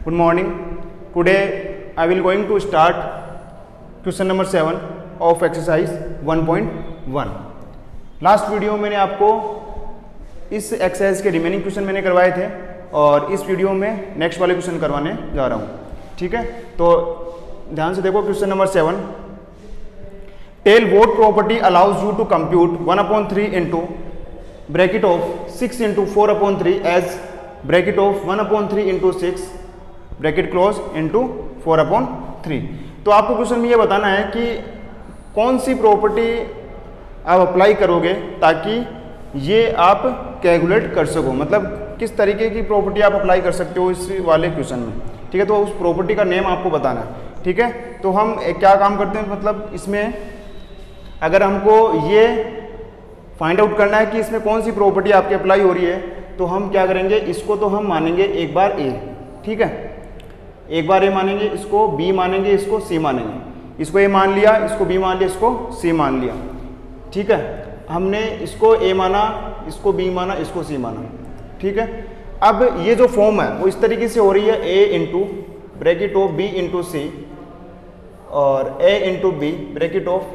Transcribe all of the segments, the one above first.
Good morning. Today I will going to start question number 7 of exercise 1.1. Last video मैंने आपको इस exercise के remaining question मैंने करवाए थे और इस वीडियो में नेक्स्ट वाले क्वेश्चन करवाने जा रहा हूँ। ठीक है, तो ध्यान से देखो question number 7। Tell what property allows you to compute 1/3 into bracket of 6 into 4/3 as bracket of 1/3 into 6 bracket close into 4/3। तो आपको क्वेश्चन में ये बताना है कि कौन सी प्रॉपर्टी आप अप्लाई करोगे ताकि ये आप कैलकुलेट कर सको, मतलब किस तरीके की प्रॉपर्टी आप अप्लाई कर सकते हो इस वाले क्वेश्चन में। ठीक है, तो उस प्रॉपर्टी का नेम आपको बताना है। ठीक है, तो हम क्या काम करते हैं, मतलब इसमें अगर हमको ये फाइंड आउट करना है कि इसमें कौन सी प्रॉपर्टी आपकी अप्लाई हो रही है, तो हम क्या करेंगे, इसको तो हम मानेंगे एक बार ए। ठीक है, एक बार ए मानेंगे, इसको बी मानेंगे, इसको सी मानेंगे। इसको ए मान लिया, इसको बी मान लिया, इसको सी मान लिया। ठीक है, हमने इसको ए माना, इसको बी माना, इसको सी माना। ठीक है, अब ये जो फॉर्म है वो इस तरीके से हो रही है, A into bracket of B into C और A into B bracket of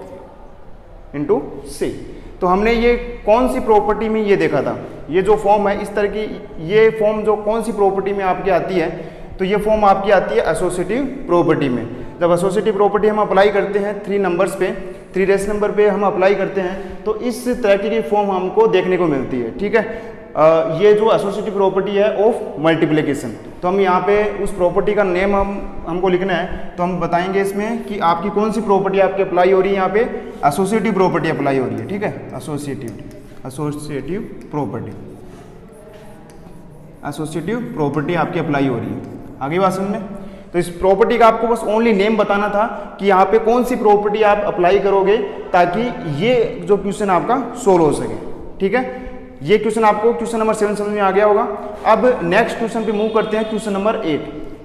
into C. तो हमने ये कौन सी प्रॉपर्टी में ये देखा था, ये जो फॉर्म है इस तरह की, ये फॉर्म जो कौन सी प्रॉपर्टी में आपकी आती है, तो ये फॉर्म आपकी आती है एसोसिएटिव प्रॉपर्टी में। जब एसोसिएटिव प्रॉपर्टी हम अप्लाई करते हैं 3 नंबर्स पे, 3 रेस नंबर पे हम अप्लाई करते हैं, तो इस तरह की फॉर्म हमको देखने को मिलती है। ठीक है, ये जो एसोसिएटिव प्रॉपर्टी है ऑफ मल्टीप्लिकेशन, तो हम यहाँ पे उस प्रॉपर्टी का नेम हमको लिखना है। तो हम बताएंगे इसमें कि आपकी कौन सी प्रॉपर्टी आपकी अप्लाई हो रही है, यहाँ पे एसोसिएटिव प्रॉपर्टी अप्लाई हो रही है। ठीक है, एसोसिएटिव प्रॉपर्टी आपकी अप्लाई हो रही है। आगे बात समझ में, तो इस प्रॉपर्टी का आपको बस ओनली नेम बताना था कि यहाँ पे कौन सी प्रॉपर्टी आप अप्लाई करोगे ताकि ये जो क्वेश्चन आपका सोल्व हो सके। ठीक है, ये क्वेश्चन आपको क्वेश्चन नंबर 7 समझ में आ गया होगा। अब नेक्स्ट क्वेश्चन पे मूव करते हैं, क्वेश्चन नंबर 8।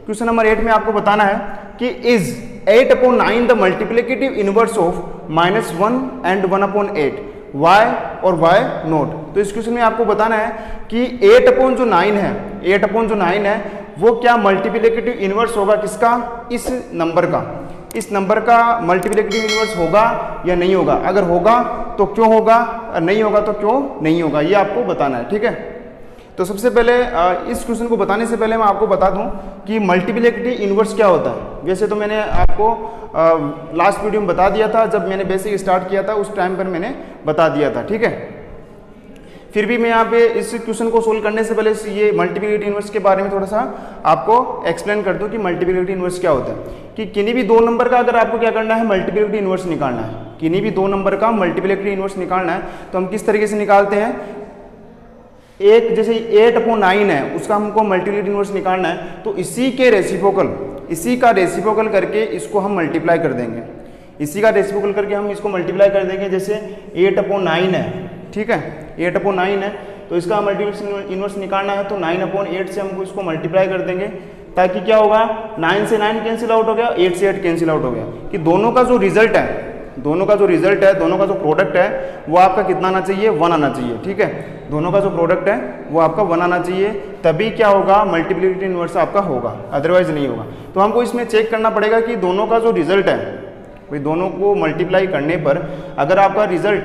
क्वेश्चन नंबर 8 में आपको बताना है कि is 8/9 the multiplicative inverse of -1 and 1/8, why और वाई नॉट। तो इस क्वेश्चन में आपको बताना है कि 8/9 है वो क्या मल्टीप्लिकेटिव इनवर्स होगा किसका, इस नंबर का मल्टीप्लिकेटिव इनवर्स होगा या नहीं होगा। अगर होगा तो क्यों होगा, नहीं होगा तो क्यों नहीं होगा, ये आपको बताना है। ठीक है, तो सबसे पहले इस क्वेश्चन को बताने से पहले मैं आपको बता दूं कि मल्टीप्लिकेटिव इनवर्स क्या होता है। वैसे तो मैंने आपको लास्ट वीडियो में बता दिया था, जब मैंने बेसिक स्टार्ट किया था उस टाइम पर मैंने बता दिया था। ठीक है, फिर भी मैं यहाँ पे इस क्वेश्चन को सोल्व करने से पहले ये मल्टीप्लिकेटिव इनवर्स के बारे में थोड़ा सा आपको एक्सप्लेन कर दूं कि मल्टीप्लिकेटिव इनवर्स क्या होता है। कि किन्हीं भी 2 नंबर का अगर आपको क्या करना है, मल्टीप्लिकेटिव इनवर्स निकालना है, किन्हीं भी 2 नंबर का मल्टीप्लिकेटिव इनवर्स निकालना है, तो हम किस तरीके से निकालते हैं। एक जैसे 8/9 है, उसका हमको मल्टीप्लिकेटिव इनवर्स निकालना है, तो इसी का रेसिप्रोकल करके इसको हम मल्टीप्लाई कर देंगे। इसी का रेसिप्रोकल करके हम इसको मल्टीप्लाई कर देंगे। जैसे 8/9 है, ठीक है, 8/9 है, तो इसका मल्टीप्लिकेटिव इनवर्स निकालना है, तो 9/8 से हमको इसको मल्टीप्लाई कर देंगे, ताकि क्या होगा, 9 से 9 कैंसिल आउट हो गया, 8 से 8 कैंसिल आउट हो गया, कि दोनों का जो रिजल्ट है, दोनों का जो प्रोडक्ट है वो आपका कितना आना चाहिए, 1 आना चाहिए। ठीक है, दोनों का जो प्रोडक्ट है वो आपका 1 आना चाहिए, तभी क्या होगा, मल्टीप्लिकेटिव इनवर्स आपका होगा, अदरवाइज नहीं होगा। तो हमको इसमें चेक करना पड़ेगा कि दोनों का जो रिजल्ट है, भाई दोनों को मल्टीप्लाई करने पर अगर आपका रिजल्ट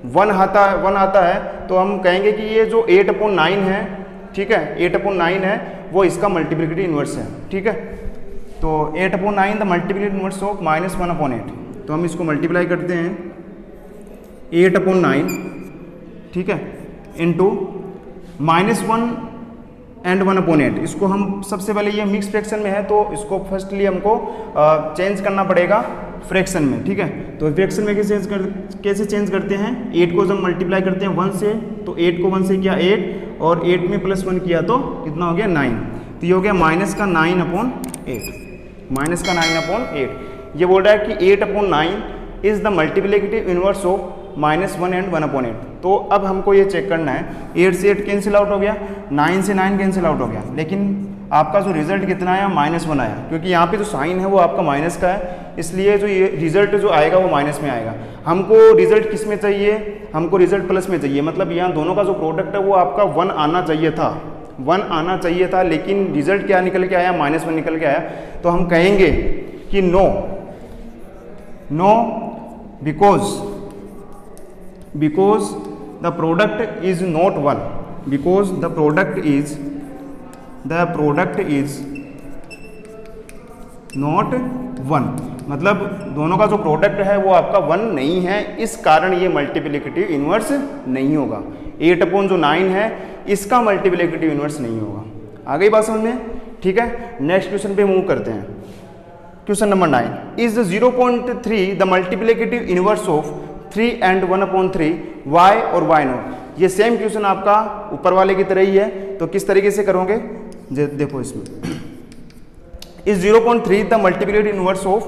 1 आता है, तो हम कहेंगे कि ये जो 8/9 है, ठीक है, 8/9 है वो इसका मल्टीप्लिकेटिव इनवर्स है। ठीक है, तो 8/9 द मल्टीप्लिकेटिव इनवर्स ऑफ -1/8, तो हम इसको मल्टीप्लाई करते हैं 8/9, ठीक है, इंटू -1 एंड 1/8। इसको हम सबसे पहले, ये मिक्स फ्रैक्शन में है तो इसको फर्स्टली हमको चेंज करना पड़ेगा फ्रैक्शन में। ठीक है, तो फ्रैक्शन में कैसे चेंज करते हैं, 8 को जब मल्टीप्लाई करते हैं 1 से, तो 8 को 1 से किया 8, और 8 में +1 किया तो कितना हो गया, 9। तो ये हो गया -9/8। ये बोल रहा है कि 8/9 is the multiplicative inverse of -1 and 1/8। तो अब हमको ये चेक करना है, 8 से 8 कैंसिल आउट हो गया, 9 से 9 कैंसिल आउट हो गया, लेकिन आपका जो रिजल्ट कितना आया, -1 आया, क्योंकि यहाँ पे जो साइन है वो आपका माइनस का है, इसलिए जो ये रिजल्ट जो आएगा वो माइनस में आएगा। हमको रिजल्ट किस में चाहिए, हमको रिजल्ट प्लस में चाहिए, मतलब यहाँ दोनों का जो प्रोडक्ट है वो आपका 1 आना चाहिए था, 1 आना चाहिए था, लेकिन रिजल्ट क्या निकल के आया, -1 निकल के आया। तो हम कहेंगे कि no because the product is not 1, because the product is not 1, मतलब दोनों का जो प्रोडक्ट है वो आपका 1 नहीं है, इस कारण ये मल्टीप्लिकेटिव इन्वर्स नहीं होगा। 8/9 है, इसका मल्टीप्लिकेटिव इन्वर्स नहीं होगा। आ गई बात समझ में? ठीक है, नेक्स्ट क्वेश्चन पे मूव करते हैं। Question number 9, is 0.3 the multiplicative inverse of 3 and 1/3 y और y नॉट। ये सेम क्वेश्चन आपका ऊपर वाले की तरह ही है, तो किस तरीके से करोगे देखो इसमें। Is 0.3 the multiplicative inverse of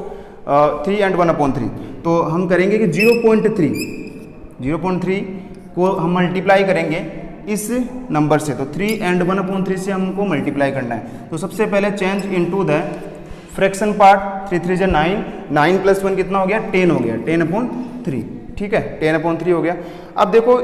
3 and 1/3, तो हम करेंगे कि 0.3 को हम मल्टीप्लाई करेंगे इस नंबर से, तो 3 and 1/3 से हमको मल्टीप्लाई करना है। तो सबसे पहले change into the fraction part, 3 3 9, 9 + 1 कितना हो गया, 10 हो गया, 10/3, ठीक है, 10/3 हो गया। अब देखो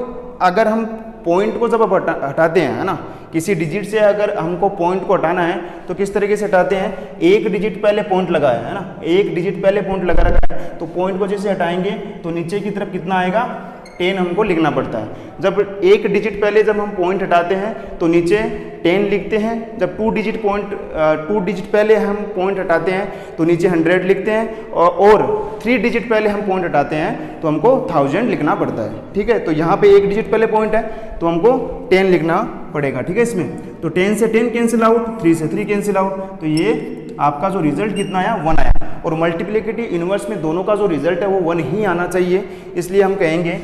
अगर हम पॉइंट को जब हटाते हैं, है ना, किसी डिजिट से अगर हमको पॉइंट को हटाना है तो किस तरीके से हटाते हैं, एक डिजिट पहले पॉइंट लगाया है ना, एक डिजिट पहले पॉइंट लगा रखा है, तो पॉइंट को जैसे हटाएंगे तो नीचे की तरफ कितना आएगा, 10 हमको लिखना पड़ता है। जब एक डिजिट पहले जब हम पॉइंट हटाते हैं तो नीचे 10 लिखते हैं, जब 2 डिजिट पहले हम पॉइंट हटाते हैं तो नीचे 100 लिखते हैं, और 3 डिजिट पहले हम पॉइंट हटाते हैं तो हमको 1000 लिखना पड़ता है। ठीक है, तो यहाँ पे एक डिजिट पहले पॉइंट है तो हमको 10 लिखना पड़ेगा। ठीक है, इसमें तो 10 से 10 कैंसिल आउट, 3 से 3 कैंसिल आउट, तो ये आपका जो रिजल्ट कितना आया, 1 आया। और मल्टीप्लिकेटिव इन्वर्स में दोनों का जो रिजल्ट है वो 1 ही आना चाहिए, इसलिए हम कहेंगे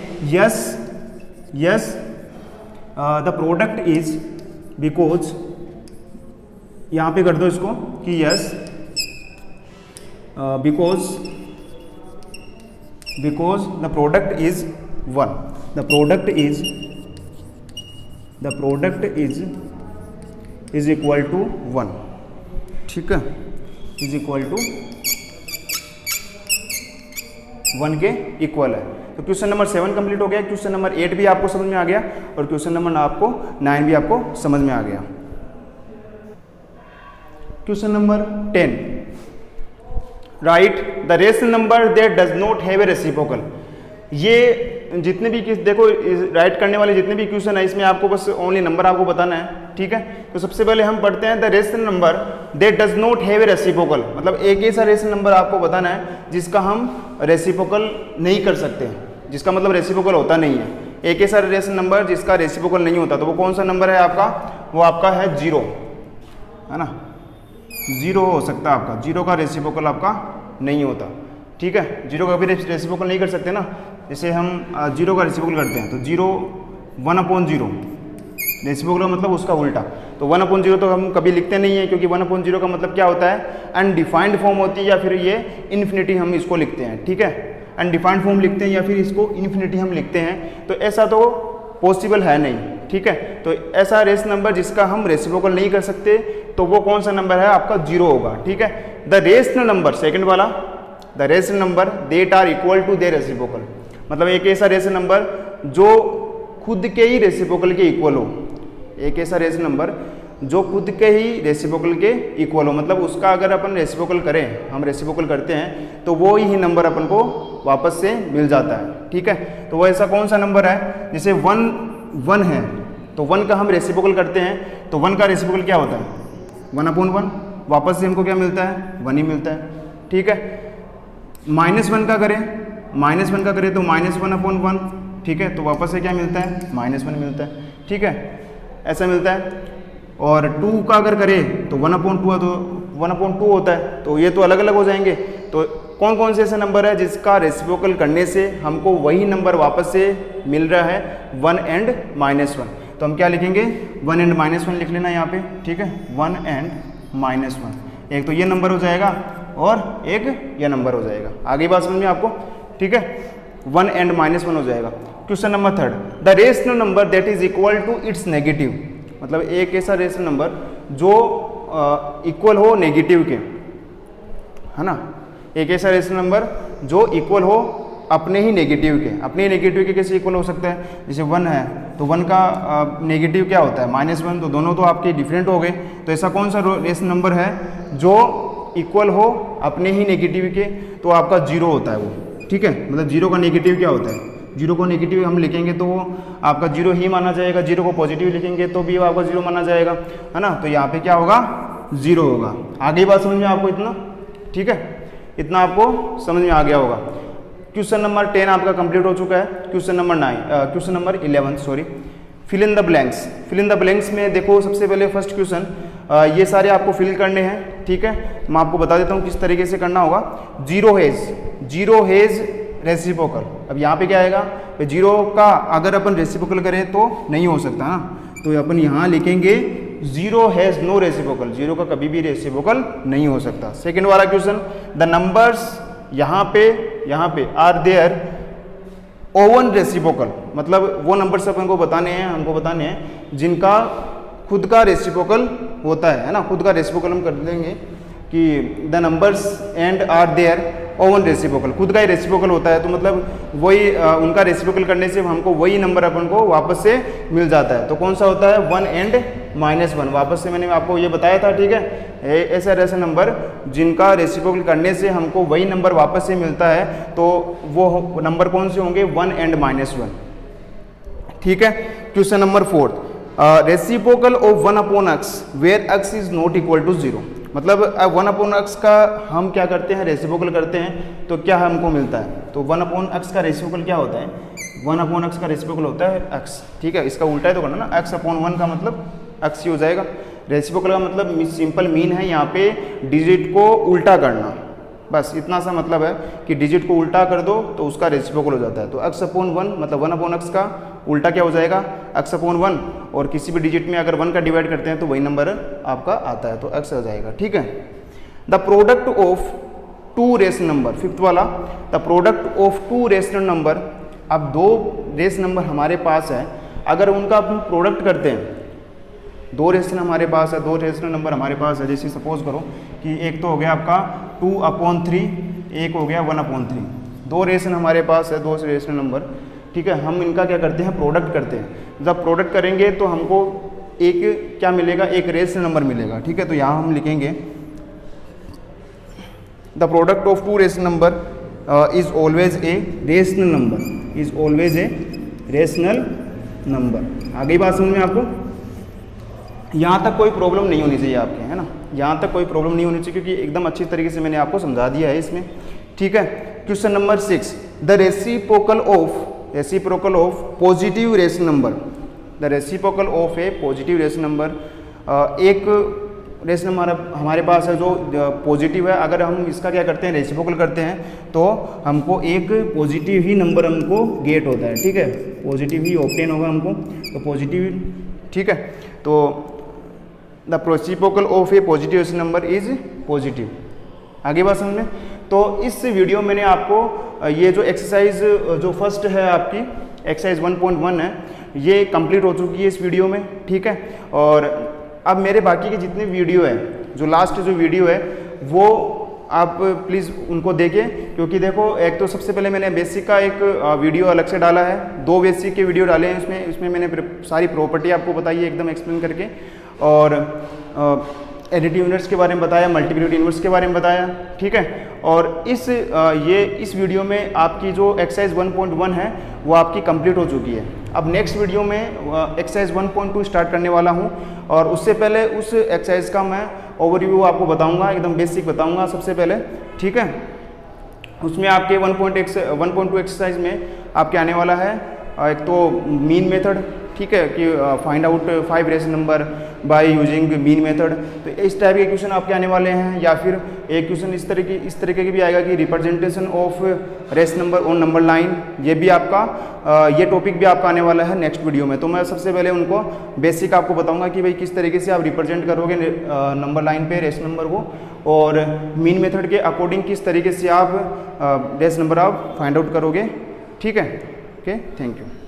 yes the product is, because यहाँ पे कर दो इसको कि yes because the product is 1, the product is equal to 1, ठीक है, इज इक्वल टू 1 के इक्वल है। तो क्वेश्चन नंबर 7 कंप्लीट हो गया, क्वेश्चन नंबर 8 भी आपको समझ में आ गया और क्वेश्चन नंबर आपको 9 भी आपको समझ में आ गया। Question number 10, right the rational number that does not have a reciprocal. ये जितने भी देखो राइट करने वाले जितने भी क्वेश्चन है इसमें आपको बस ओनली नंबर आपको बताना है। ठीक है, तो सबसे पहले हम पढ़ते हैं the rational number that does not have a reciprocal, मतलब एक ऐसा रेशनल नंबर आपको बताना है जिसका हम रेसिप्रोकल नहीं कर सकते, जिसका मतलब रेसिप्रोकल होता नहीं है। एक ऐसा रेशनल नंबर जिसका रेसिप्रोकल नहीं होता, तो वो कौन सा नंबर है आपका, वो आपका है 0, है ना, 0 हो सकता है आपका, 0 का रेसिप्रोकल आपका नहीं होता। ठीक है, 0 का भी रेसिप्रोकल नहीं कर सकते ना, जैसे हम 0 का रेसिप्रोकल करते हैं तो 0 1/0, रेसिप्रोकल मतलब उसका उल्टा, तो 1/0 तो हम कभी लिखते नहीं है, क्योंकि 1/0 का मतलब क्या होता है, अनडिफाइंड फॉर्म होती है, या फिर ये इन्फिनिटी हम इसको लिखते हैं। ठीक है, अनडिफाइंड फॉर्म लिखते हैं या फिर इसको इन्फिनिटी हम लिखते हैं, तो ऐसा तो पॉसिबल है नहीं। ठीक है, तो ऐसा रेशनल नंबर जिसका हम रेसिप्रोकल नहीं कर सकते तो वो कौन सा नंबर है आपका, 0 होगा। ठीक है, द रेशनल नंबर, सेकंड वाला, the rational number that are equal to their reciprocal, मतलब एक ऐसा रेशनल नंबर जो खुद के ही रेसिप्रोकल के इक्वल हो, एक ऐसा रेशनल नंबर जो खुद के ही रेसिप्रोकल के इक्वल हो, मतलब उसका अगर अपन रेसिप्रोकल करें, हम रेसिप्रोकल करते हैं तो वो ही नंबर अपन को वापस से मिल जाता है। ठीक है, तो वो ऐसा कौन सा नंबर है, जैसे 1 है तो 1 का हम रेसिप्रोकल करते हैं तो 1 का रेसिप्रोकल क्या होता है, 1/1, वापस से हमको क्या मिलता है, 1 ही मिलता है। ठीक है, -1 का करें, -1 का करें तो -1/1, ठीक है, तो वापस से क्या मिलता है, -1 मिलता है। ठीक है, ऐसा मिलता है। और 2 का अगर करें तो 1/2 तो 1/2 होता है, तो ये तो अलग अलग हो जाएंगे। तो कौन कौन से ऐसे नंबर है जिसका रेसिप्रोकल करने से हमको वही नंबर वापस से मिल रहा है, 1 and -1, तो हम क्या लिखेंगे, 1 and -1 लिख लेना यहाँ पे। ठीक है, 1 and -1, एक तो ये नंबर हो जाएगा और एक ये नंबर हो जाएगा। आगे बात समझ में आपको। ठीक है, 1 and -1 हो जाएगा। Question number 3, the rational number that is equal to its negative, मतलब एक ऐसा रेशनल नंबर जो इक्वल हो नेगेटिव के, है ना, एक ऐसा रेशनल नंबर जो इक्वल हो अपने ही नेगेटिव के कैसे इक्वल हो सकता है? जैसे 1 है तो 1 का नेगेटिव क्या होता है? -1। तो दोनों तो आपके डिफरेंट हो गए। तो ऐसा कौन सा रेशनल नंबर है जो इक्वल हो अपने ही नेगेटिव के? तो आपका 0 होता है वो, ठीक है। मतलब 0 का नेगेटिव क्या होता है? 0 को नेगेटिव हम लिखेंगे तो वो आपका 0 ही माना जाएगा। 0 को पॉजिटिव लिखेंगे तो भी आपका 0 माना जाएगा, है ना। तो यहाँ पे क्या होगा? 0 होगा। आगे बात समझ में आपको इतना, ठीक है, इतना आपको समझ में आ गया होगा। क्वेश्चन नंबर 10 आपका कंप्लीट हो चुका है। Question number 11 sorry, fill in the blanks. Fill in the blanks में देखो, सबसे पहले फर्स्ट क्वेश्चन, ये सारे आपको फिल करने हैं, ठीक है। मैं आपको बता देता हूँ किस तरीके से करना होगा। Zero hedge reciprocal. अब यहाँ पे क्या आएगा? 0 का अगर अपन रेसिप्रोकल करें तो नहीं हो सकता ना, तो अपन यहाँ लिखेंगे 0 हैज़ नो रेसिप्रोकल। 0 का कभी भी रेसिप्रोकल नहीं हो सकता। सेकेंड वाला क्वेश्चन, द नंबर्स यहाँ पे आर देयर ओवन रेसिप्रोकल। मतलब वो नंबर्स हमको बताने हैं जिनका खुद का रेसिप्रोकल होता है ना। खुद का रेसिप्रोकल हम कर देंगे कि the numbers and are their own reciprocal. खुद का ही रेसिप्रोकल होता है, तो मतलब वही उनका रेसिप्रोकल करने से हमको वही नंबर अपन को वापस से मिल जाता है। तो कौन सा होता है? 1 एंड -1। वापस से मैंने आपको ये बताया था, ठीक है। ऐसे नंबर जिनका रेसिप्रोकल करने से हमको वही नंबर वापस से मिलता है, तो वो नंबर कौन से होंगे? 1 एंड -1, ठीक है। Question number 4, reciprocal of 1/x where x is not equal to 0। मतलब 1/x का हम क्या करते हैं? रेसिप्रोकल करते हैं तो क्या हमको मिलता है? तो 1/x का रेसिप्रोकल क्या होता है? 1/x का रेसिप्रोकल होता है x, ठीक है। इसका उल्टा है तो करना ना, x/1 का मतलब x ही हो जाएगा। रेसिप्रोकल का मतलब सिंपल मीन है यहाँ पे डिजिट को उल्टा करना, बस इतना सा मतलब है कि डिजिट को उल्टा कर दो तो उसका रेसिप्रोकल हो जाता है। तो x/1 मतलब 1/x का उल्टा क्या हो जाएगा? x/1। और किसी भी डिजिट में अगर 1 का डिवाइड करते हैं तो वही नंबर आपका आता है, तो x हो जाएगा, ठीक है। The product of 2 rational number, fifth वाला, the product of 2 rational number. अब 2 रेशनल नंबर हमारे पास है, अगर उनका अपन प्रोडक्ट करते हैं, 2 रेशनल हमारे पास है, 2 रेशनल नंबर हमारे पास है। जैसे सपोज करो कि एक तो हो गया आपका 2/3, एक हो गया 1/3। 2 रेशनल हमारे पास है, 2 रेशनल नंबर, ठीक है। हम इनका क्या करते हैं? प्रोडक्ट करते हैं। जब प्रोडक्ट करेंगे तो हमको एक क्या मिलेगा? एक रेशनल नंबर मिलेगा, ठीक है। तो यहाँ हम लिखेंगे the product of 2 rational number is always a rational number, is always a rational number. आगे बात समझ में आपको? यहाँ तक कोई प्रॉब्लम नहीं होनी चाहिए आपके, है ना। यहाँ तक कोई प्रॉब्लम नहीं होनी चाहिए क्योंकि एकदम अच्छी तरीके से मैंने आपको समझा दिया है इसमें, ठीक है। Question number 6, the reciprocal of positive rational number. The reciprocal of A positive rational number. एक रेशनल नंबर हमारे पास है जो पॉजिटिव है, अगर हम इसका क्या करते हैं? रेसिप्रोकल करते हैं तो हमको एक पॉजिटिव ही नंबर हमको गेट होता है, ठीक है। पॉजिटिव ही ऑब्टेन होगा हमको, तो पॉजिटिव, ठीक है। तो the reciprocal of A positive rational number is positive. आगे बात समझ में? तो इस वीडियो में मैंने आपको ये जो एक्सरसाइज जो फर्स्ट है आपकी एक्सरसाइज 1.1 है, ये कंप्लीट हो चुकी है इस वीडियो में, ठीक है। और अब मेरे बाकी के जितने वीडियो है, जो लास्ट जो वीडियो है वो आप प्लीज़ उनको देखें, क्योंकि देखो एक तो सबसे पहले मैंने बेसिक का एक वीडियो अलग से डाला है, 2 बेसिक के वीडियो डाले हैं इसमें मैंने सारी प्रॉपर्टी आपको बताई है एकदम एक्सप्लेन करके, और एडिटिव यूनिट्स के बारे में बताया, मल्टीप्लिकेटिव यूनिट्स के बारे में बताया, ठीक है। और इस वीडियो में आपकी जो एक्सरसाइज 1.1 है वो आपकी कंप्लीट हो चुकी है। अब नेक्स्ट वीडियो में एक्सरसाइज 1.2 स्टार्ट करने वाला हूँ, और उससे पहले उस एक्सरसाइज का मैं ओवरव्यू आपको बताऊंगा, एकदम बेसिक बताऊंगा सबसे पहले, ठीक है। उसमें आपके 1.2 एक्सरसाइज में आपके आने वाला है एक तो मीन मेथड, ठीक है, कि find out 5 rational number by using mean method. तो इस टाइप के क्वेश्चन आपके आने वाले हैं, या फिर एक क्वेश्चन इस तरीके की भी आएगा कि representation of rational number on number line. ये भी आपका ये टॉपिक भी आपका आने वाला है नेक्स्ट वीडियो में। तो मैं सबसे पहले उनको बेसिक आपको बताऊंगा कि भाई किस तरीके से आप रिप्रेजेंट करोगे नंबर लाइन पे रेशनल नंबर को, और मीन मेथड के अकॉर्डिंग किस तरीके से आप रेशनल नंबर आप फाइंड आउट करोगे, ठीक है। Okay, thank you.